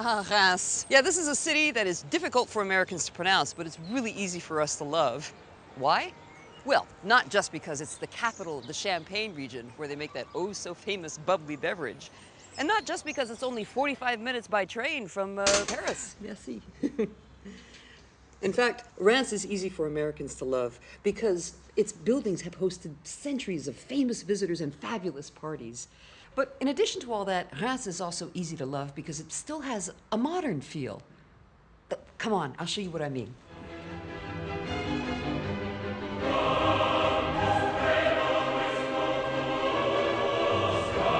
Ah, Reims. Yeah, this is a city that is difficult for Americans to pronounce, but it's really easy for us to love. Why? Well, not just because it's the capital of the Champagne region, where they make that oh-so-famous bubbly beverage. And not just because it's only 45 minutes by train from Paris. Merci. In fact, Reims is easy for Americans to love because its buildings have hosted centuries of famous visitors and fabulous parties. But in addition to all that, Reims is also easy to love because it still has a modern feel. But come on, I'll show you what I mean.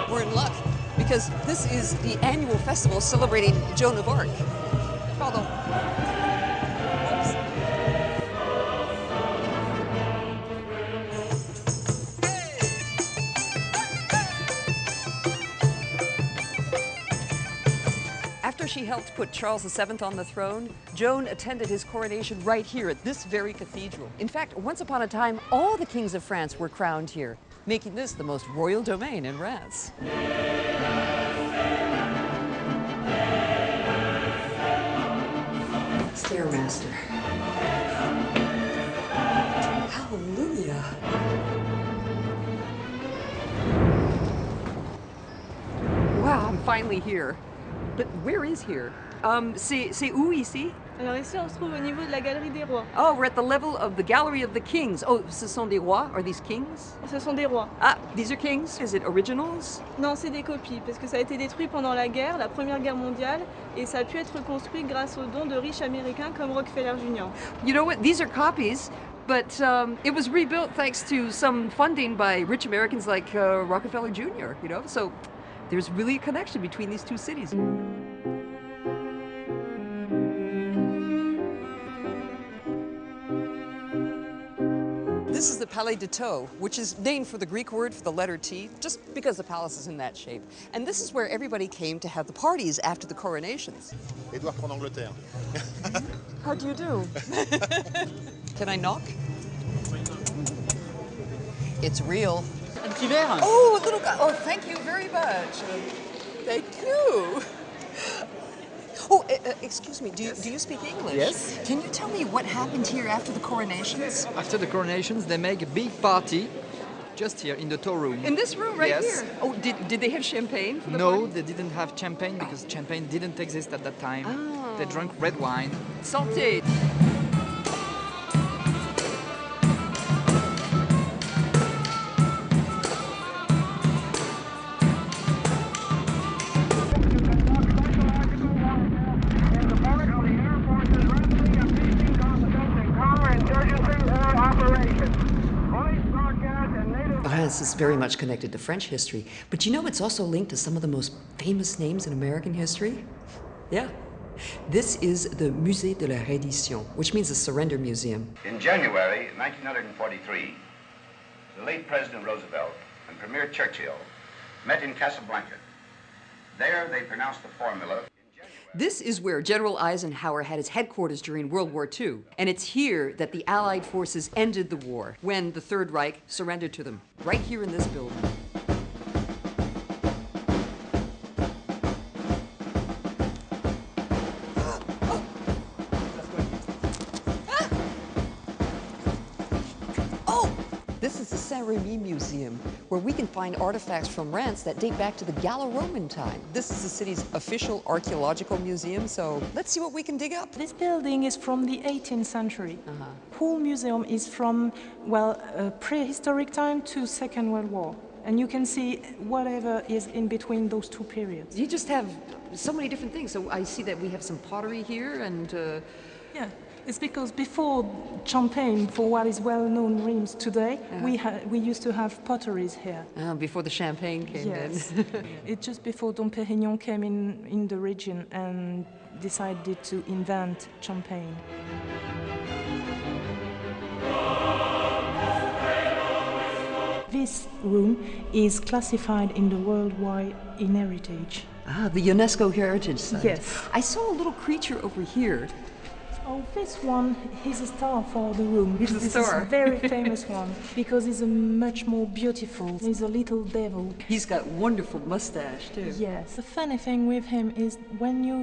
We're in luck because this is the annual festival celebrating Joan of Arc. Pardon. After she helped put Charles VII on the throne, Joan attended his coronation right here at this very cathedral. In fact, once upon a time, all the kings of France were crowned here, making this the most royal domain in France. Stairmaster. Hallelujah. Wow, I'm finally here. But where is here? C'est où ici? Alors ici, on se trouve au niveau de la Galerie des Rois. Oh, we're at the level of the Gallery of the Kings. Oh, ce sont des rois? Are these kings? Ce sont des rois. Ah, these are kings? Is it originals? Non, c'est des copies, parce que ça a été détruit pendant la guerre, la Première Guerre mondiale, et ça a pu être reconstruit grâce aux dons de riches américains comme Rockefeller Jr. You know what? These are copies, but it was rebuilt thanks to some funding by rich Americans like Rockefeller Jr., you know? So there's really a connection between these two cities. This is the Palais de Taux, which is named for the Greek word for the letter T, just because the palace is in that shape. And this is where everybody came to have the parties after the coronations. Édouard pour l'Angleterre. How do you do? Can I knock? It's real. Un petit verre? Oh, a little guy. Oh, thank you very much. Thank you. Oh, excuse me, do you speak English? Yes. Can you tell me what happened here after the coronations? After the coronations, they make a big party just here in the tour room. In this room right Yes. here? Oh, did they have champagne for the No, party? they didn't have champagne because champagne didn't exist at that time. Oh. They drank red wine. Santé. Reims is very much connected to French history, but you know it's also linked to some of the most famous names in American history? Yeah. This is the Musée de la Reddition, which means the Surrender Museum. In January 1943, the late President Roosevelt and Premier Churchill met in Casablanca. There they pronounced the formula. This is where General Eisenhower had his headquarters during World War II, and it's here that the Allied forces ended the war when the Third Reich surrendered to them, right here in this building. This is the Saint-Remy Museum, where we can find artifacts from Reims that date back to the Gallo-Roman time. This is the city's official archaeological museum, so let's see what we can dig up. This building is from the 18th century. Whole museum is from, well, prehistoric time to Second World War. And you can see whatever is in between those two periods. You just have so many different things. So I see that we have some pottery here and... Yeah. It's because before Champagne, for what is well-known Reims today, we used to have potteries here. Before the champagne came yes. in. It's just before Dom Pérignon came in the region and decided to invent champagne. This room is classified in the worldwide heritage. Ah, the UNESCO Heritage Site. Yes. I saw a little creature over here. Oh, this one, he's a star for the room. He's a this star. is a very famous one because he's a much more beautiful. He's a little devil. He's got wonderful mustache, too. Yes. The funny thing with him is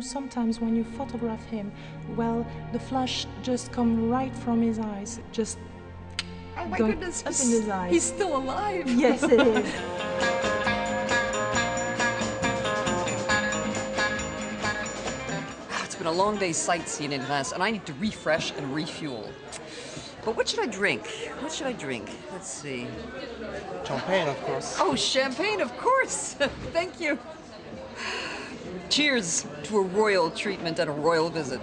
sometimes when you photograph him, well, the flash just comes right from his eyes, just Oh my going goodness, up in his eyes. he's still alive. Yes, it is. It's been a long day sightseeing in Reims, and I need to refresh and refuel. But what should I drink? What should I drink? Let's see. Champagne, of course. Oh, champagne, of course. Thank you. Cheers to a royal treatment and a royal visit.